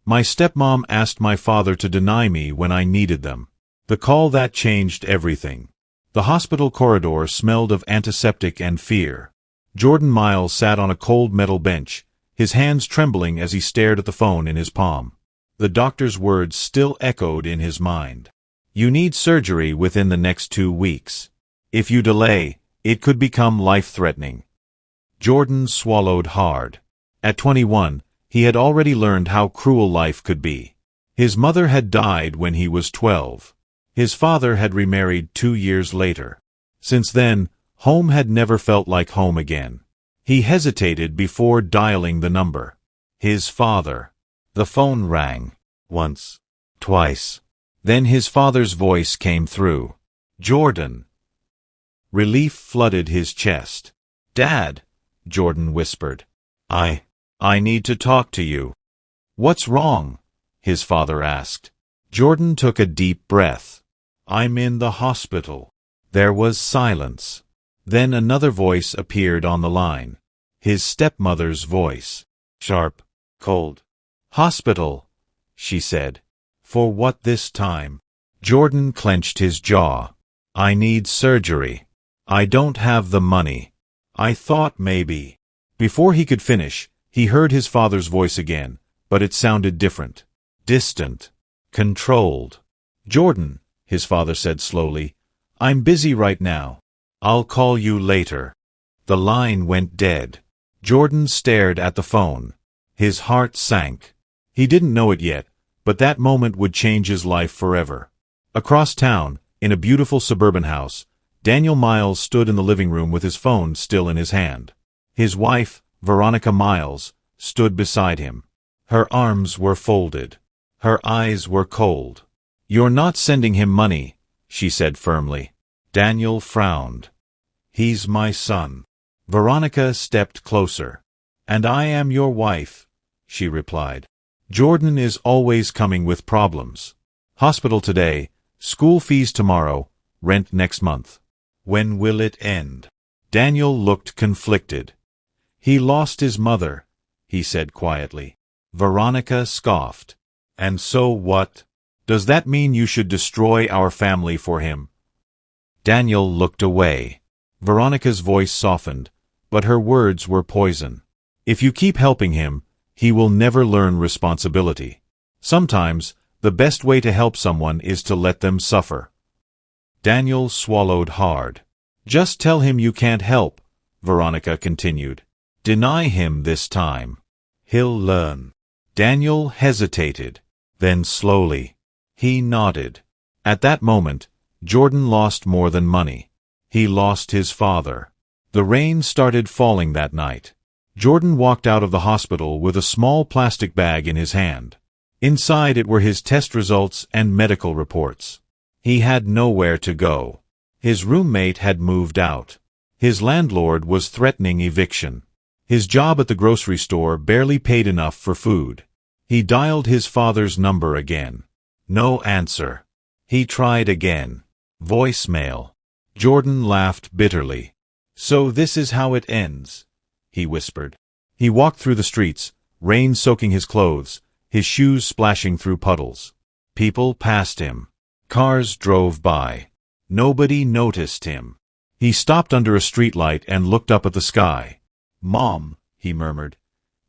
My stepmom asked my father to deny me when I needed them. The call that changed everything. The hospital corridor smelled of antiseptic and fear. Jordan Miles sat on a cold metal bench, his hands trembling as he stared at the phone in his palm. The doctor's words still echoed in his mind. You need surgery within the next 2 weeks. If you delay, it could become life-threatening. Jordan swallowed hard. At 21, he had already learned how cruel life could be. His mother had died when he was 12. His father had remarried 2 years later. Since then, home had never felt like home again. He hesitated before dialing the number. His father. The phone rang. Once. Twice. Then his father's voice came through. Jordan. Relief flooded his chest. Dad, Jordan whispered. I need to talk to you. What's wrong? His father asked. Jordan took a deep breath. I'm in the hospital. There was silence. Then another voice appeared on the line. His stepmother's voice. Sharp, cold. Hospital, she said. For what this time? Jordan clenched his jaw. I need surgery. I don't have the money. I thought maybe. Before he could finish, he heard his father's voice again, but it sounded different. Distant. Controlled. Jordan, his father said slowly, I'm busy right now. I'll call you later. The line went dead. Jordan stared at the phone. His heart sank. He didn't know it yet, but that moment would change his life forever. Across town, in a beautiful suburban house, Daniel Miles stood in the living room with his phone still in his hand. His wife, Veronica Miles, stood beside him. Her arms were folded. Her eyes were cold. You're not sending him money, she said firmly. Daniel frowned. He's my son. Veronica stepped closer. And I am your wife, she replied. Jordan is always coming with problems. Hospital today, school fees tomorrow, rent next month. When will it end? Daniel looked conflicted. He lost his mother, he said quietly. Veronica scoffed. And so what? Does that mean you should destroy our family for him? Daniel looked away. Veronica's voice softened, but her words were poison. If you keep helping him, he will never learn responsibility. Sometimes, the best way to help someone is to let them suffer. Daniel swallowed hard. Just tell him you can't help, Veronica continued. Deny him this time. He'll learn. Daniel hesitated. Then slowly. He nodded. At that moment, Jordan lost more than money. He lost his father. The rain started falling that night. Jordan walked out of the hospital with a small plastic bag in his hand. Inside it were his test results and medical reports. He had nowhere to go. His roommate had moved out. His landlord was threatening eviction. His job at the grocery store barely paid enough for food. He dialed his father's number again. No answer. He tried again. Voicemail. Jordan laughed bitterly. So this is how it ends, he whispered. He walked through the streets, rain soaking his clothes, his shoes splashing through puddles. People passed him. Cars drove by. Nobody noticed him. He stopped under a streetlight and looked up at the sky. Mom, he murmured,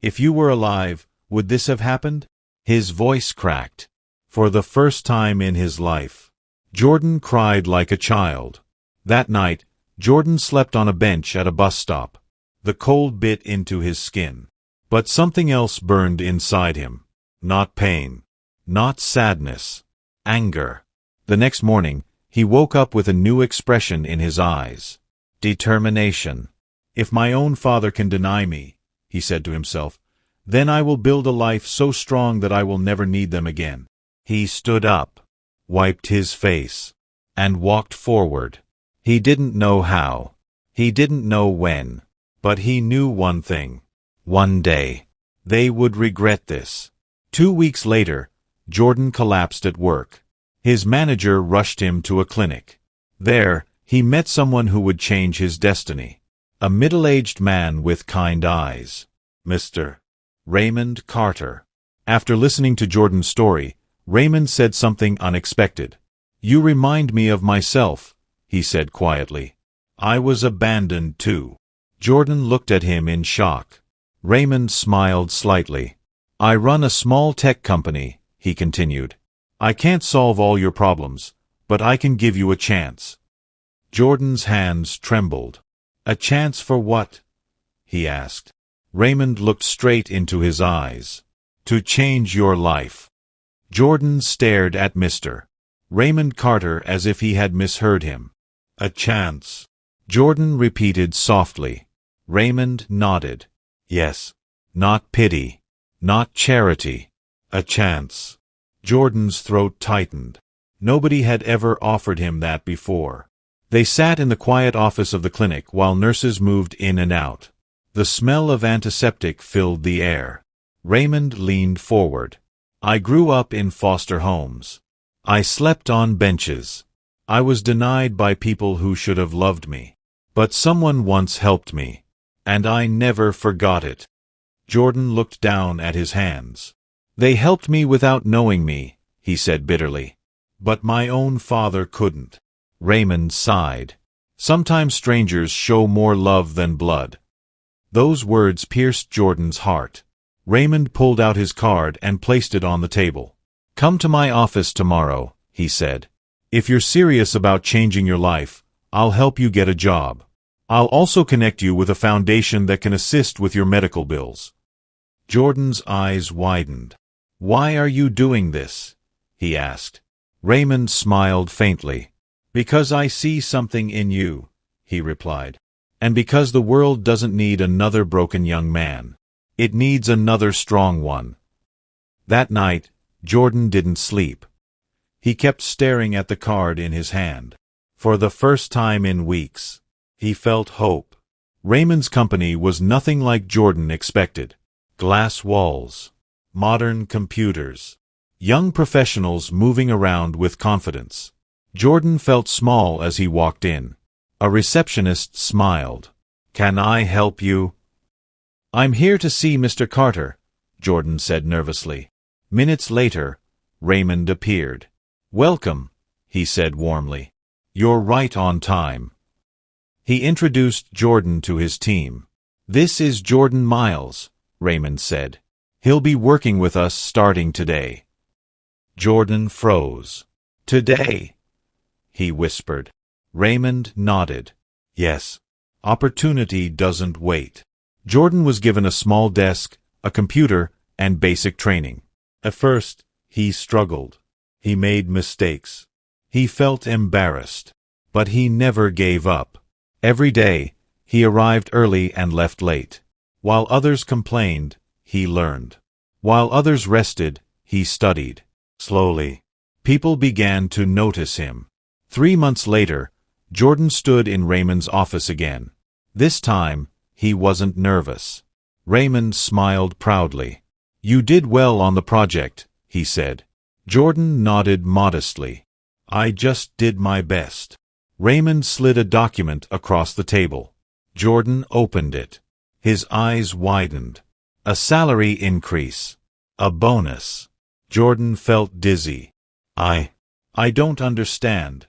if you were alive, would this have happened? His voice cracked. For the first time in his life, Jordan cried like a child. That night, Jordan slept on a bench at a bus stop. The cold bit into his skin. But something else burned inside him. Not pain. Not sadness. Anger. The next morning, he woke up with a new expression in his eyes. Determination. If my own father can deny me, he said to himself, then I will build a life so strong that I will never need them again. He stood up, wiped his face, and walked forward. He didn't know how. He didn't know when. But he knew one thing. One day, they would regret this. 2 weeks later, Jordan collapsed at work. His manager rushed him to a clinic. There, he met someone who would change his destiny. A middle-aged man with kind eyes. Mr. Raymond Carter. After listening to Jordan's story, Raymond said something unexpected. "You remind me of myself," he said quietly. "I was abandoned too." Jordan looked at him in shock. Raymond smiled slightly. "I run a small tech company," he continued. "I can't solve all your problems, but I can give you a chance." Jordan's hands trembled. "A chance for what?" he asked. Raymond looked straight into his eyes. "To change your life." Jordan stared at Mr. Raymond Carter as if he had misheard him. "A chance," Jordan repeated softly. Raymond nodded. "Yes. Not pity. Not charity. A chance." Jordan's throat tightened. Nobody had ever offered him that before. They sat in the quiet office of the clinic while nurses moved in and out. The smell of antiseptic filled the air. Raymond leaned forward. "I grew up in foster homes. I slept on benches. I was denied by people who should have loved me. But someone once helped me, and I never forgot it." Jordan looked down at his hands. "They helped me without knowing me," he said bitterly. "But my own father couldn't." Raymond sighed. "Sometimes strangers show more love than blood." Those words pierced Jordan's heart. Raymond pulled out his card and placed it on the table. "Come to my office tomorrow," he said. "If you're serious about changing your life, I'll help you get a job. I'll also connect you with a foundation that can assist with your medical bills." Jordan's eyes widened. "Why are you doing this?" he asked. Raymond smiled faintly. "Because I see something in you," he replied. "And because the world doesn't need another broken young man. It needs another strong one." That night, Jordan didn't sleep. He kept staring at the card in his hand. For the first time in weeks, he felt hope. Raymond's company was nothing like Jordan expected. Glass walls, modern computers, young professionals moving around with confidence. Jordan felt small as he walked in. A receptionist smiled. "Can I help you?" "I'm here to see Mr. Carter," Jordan said nervously. Minutes later, Raymond appeared. "Welcome," he said warmly. "You're right on time." He introduced Jordan to his team. "This is Jordan Miles," Raymond said. "He'll be working with us starting today." Jordan froze. "Today?" he whispered. Raymond nodded. "Yes. Opportunity doesn't wait." Jordan was given a small desk, a computer, and basic training. At first, he struggled. He made mistakes. He felt embarrassed. But he never gave up. Every day, he arrived early and left late. While others complained, he learned. While others rested, he studied. Slowly, people began to notice him. 3 months later, Jordan stood in Raymond's office again. This time, he wasn't nervous. Raymond smiled proudly. "You did well on the project," he said. Jordan nodded modestly. "I just did my best." Raymond slid a document across the table. Jordan opened it. His eyes widened. A salary increase. A bonus. Jordan felt dizzy. I don't understand,"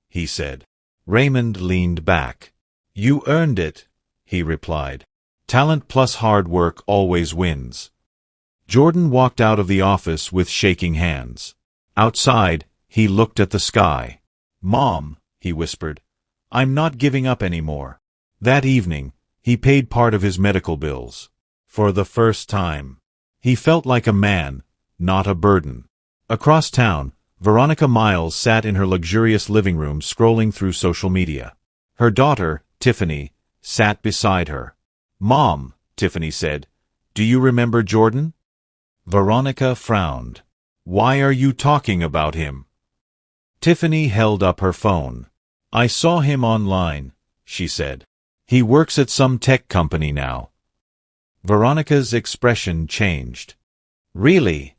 he said. Raymond leaned back. "You earned it," he replied. "Talent plus hard work always wins." Jordan walked out of the office with shaking hands. Outside, he looked at the sky. "Mom," he whispered, "I'm not giving up anymore." That evening, he paid part of his medical bills. For the first time, he felt like a man, not a burden. Across town, Veronica Miles sat in her luxurious living room scrolling through social media. Her daughter, Tiffany, sat beside her. "Mom," Tiffany said, "do you remember Jordan?" Veronica frowned. "Why are you talking about him?" Tiffany held up her phone. "I saw him online," she said. "He works at some tech company now." Veronica's expression changed. "Really?"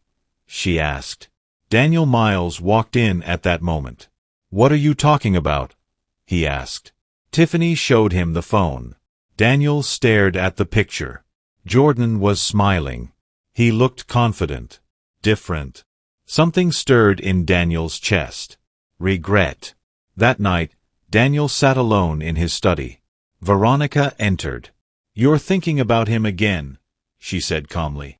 she asked. Daniel Miles walked in at that moment. "What are you talking about?" he asked. Tiffany showed him the phone. Daniel stared at the picture. Jordan was smiling. He looked confident. different. Something stirred in Daniel's chest. Regret. That night, Daniel sat alone in his study. Veronica entered. "You're thinking about him again," she said calmly.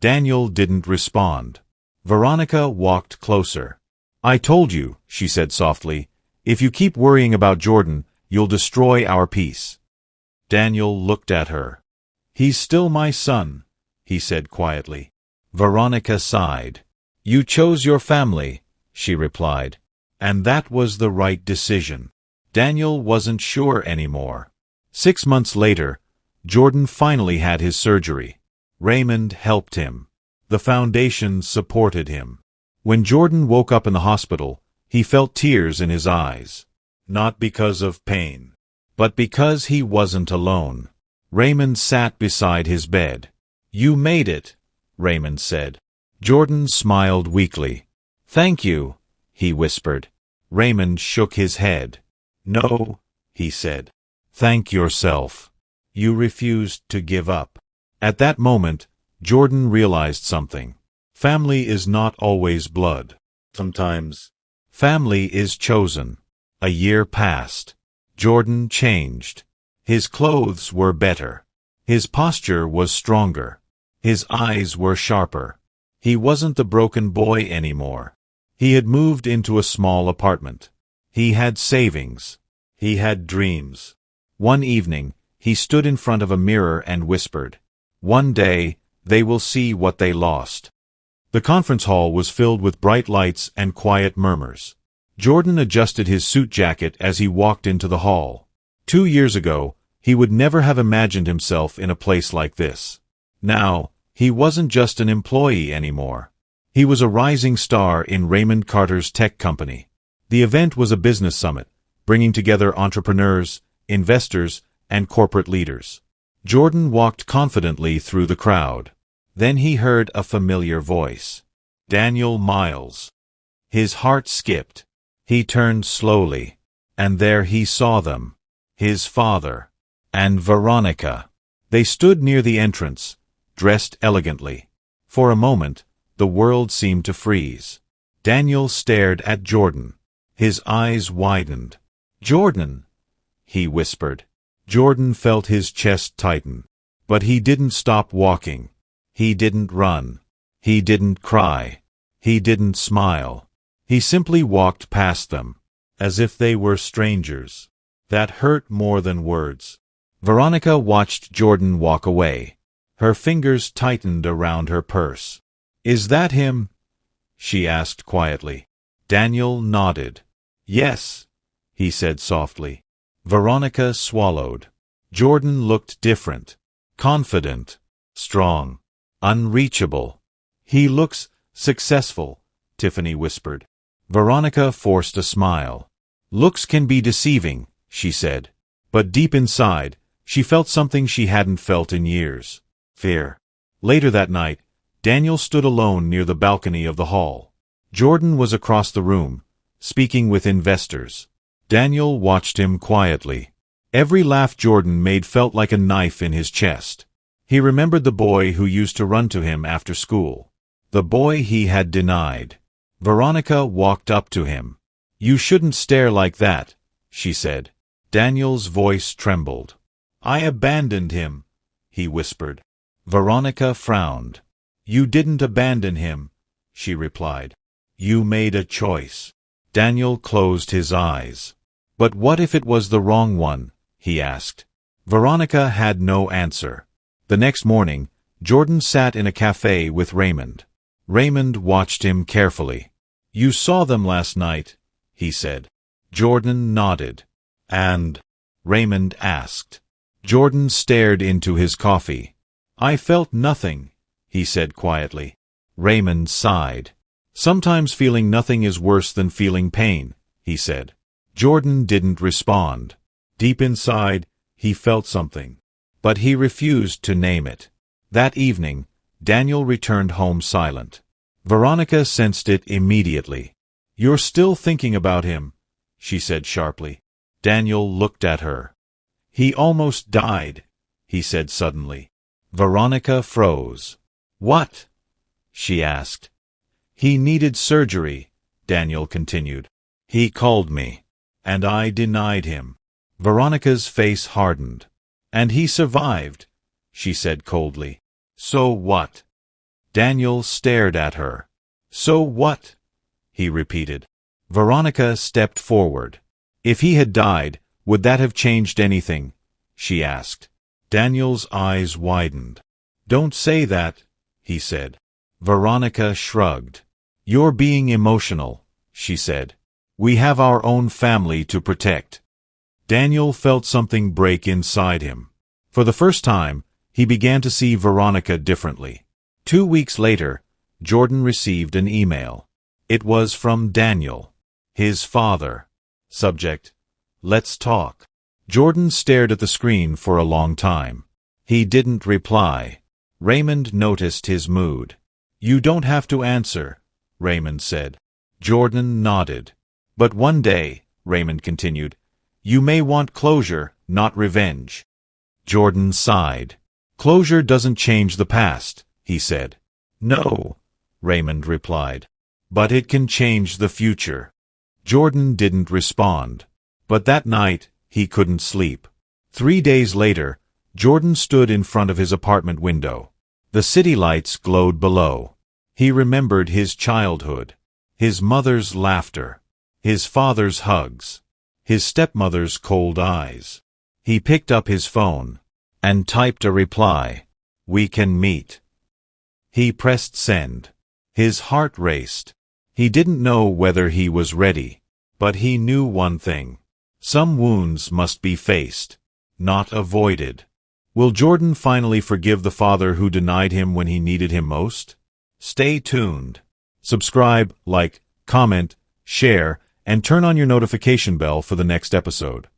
Daniel didn't respond. Veronica walked closer. "I told you," she said softly, "if you keep worrying about Jordan, you'll destroy our peace." Daniel looked at her. "He's still my son," he said quietly. Veronica sighed. "You chose your family," she replied, "and that was the right decision." Daniel wasn't sure anymore. 6 months later, Jordan finally had his surgery. Raymond helped him. The foundation supported him. When Jordan woke up in the hospital, he felt tears in his eyes. Not because of pain, but because he wasn't alone. Raymond sat beside his bed. "You made it," Raymond said. Jordan smiled weakly. "Thank you," he whispered. Raymond shook his head. "No," he said. "Thank yourself. You refused to give up." At that moment, Jordan realized something. Family is not always blood. Sometimes, family is chosen. A year passed. Jordan changed. His clothes were better. His posture was stronger. His eyes were sharper. He wasn't the broken boy anymore. He had moved into a small apartment. He had savings. He had dreams. One evening, he stood in front of a mirror and whispered, "One day, they will see what they lost." The conference hall was filled with bright lights and quiet murmurs. Jordan adjusted his suit jacket as he walked into the hall. 2 years ago, he would never have imagined himself in a place like this. Now, he wasn't just an employee anymore. He was a rising star in Raymond Carter's tech company. The event was a business summit, bringing together entrepreneurs, investors, and corporate leaders. Jordan walked confidently through the crowd. Then he heard a familiar voice. Daniel Miles. His heart skipped. He turned slowly, and there he saw them. His father. And Veronica. They stood near the entrance, dressed elegantly. For a moment, the world seemed to freeze. Daniel stared at Jordan. His eyes widened. "Jordan," he whispered. Jordan felt his chest tighten. But he didn't stop walking. He didn't run. He didn't cry. He didn't smile. He simply walked past them, as if they were strangers. That hurt more than words. Veronica watched Jordan walk away. Her fingers tightened around her purse. "Is that him?" she asked quietly. Daniel nodded. "Yes," he said softly. Veronica swallowed. Jordan looked different. Confident. Strong. Unreachable. "He looks successful," Tiffany whispered. Veronica forced a smile. "Looks can be deceiving," she said. But deep inside, she felt something she hadn't felt in years. Fear. Later that night, Daniel stood alone near the balcony of the hall. Jordan was across the room, speaking with investors. Daniel watched him quietly. Every laugh Jordan made felt like a knife in his chest. He remembered the boy who used to run to him after school. The boy he had denied. Veronica walked up to him. "You shouldn't stare like that," she said. Daniel's voice trembled. "I abandoned him," he whispered. Veronica frowned. "You didn't abandon him," she replied. "You made a choice." Daniel closed his eyes. "But what if it was the wrong one?" he asked. Veronica had no answer. The next morning, Jordan sat in a cafe with Raymond. Raymond watched him carefully. "You saw them last night," he said. Jordan nodded. "And?" Raymond asked. Jordan stared into his coffee. "I felt nothing," he said quietly. Raymond sighed. "Sometimes feeling nothing is worse than feeling pain," he said. Jordan didn't respond. Deep inside, he felt something. But he refused to name it. That evening, Daniel returned home silent. Veronica sensed it immediately. "You're still thinking about him," she said sharply. Daniel looked at her. "He almost died," he said suddenly. Veronica froze. "What?" she asked. He needed surgery, Daniel continued. He called me, and I denied him. Veronica's face hardened. And he survived, she said coldly. So what? Daniel stared at her. So what? He repeated. Veronica stepped forward. If he had died, would that have changed anything? She asked. Daniel's eyes widened. Don't say that, he said. Veronica shrugged. You're being emotional, she said. We have our own family to protect. Daniel felt something break inside him. For the first time, he began to see Veronica differently. 2 weeks later, Jordan received an email. It was from Daniel, his father. Subject: Let's talk. Jordan stared at the screen for a long time. He didn't reply. Raymond noticed his mood. You don't have to answer, Raymond said. Jordan nodded. But one day, Raymond continued, you may want closure, not revenge. Jordan sighed. Closure doesn't change the past, he said. No, Raymond replied. But it can change the future. Jordan didn't respond. But that night, he couldn't sleep. 3 days later, Jordan stood in front of his apartment window. The city lights glowed below. He remembered his childhood, his mother's laughter, his father's hugs, his stepmother's cold eyes. He picked up his phone and typed a reply. We can meet. He pressed send. His heart raced. He didn't know whether he was ready, but he knew one thing. Some wounds must be faced, not avoided. Will Jordan finally forgive the father who denied him when he needed him most? Stay tuned. Subscribe, like, comment, share, and turn on your notification bell for the next episode.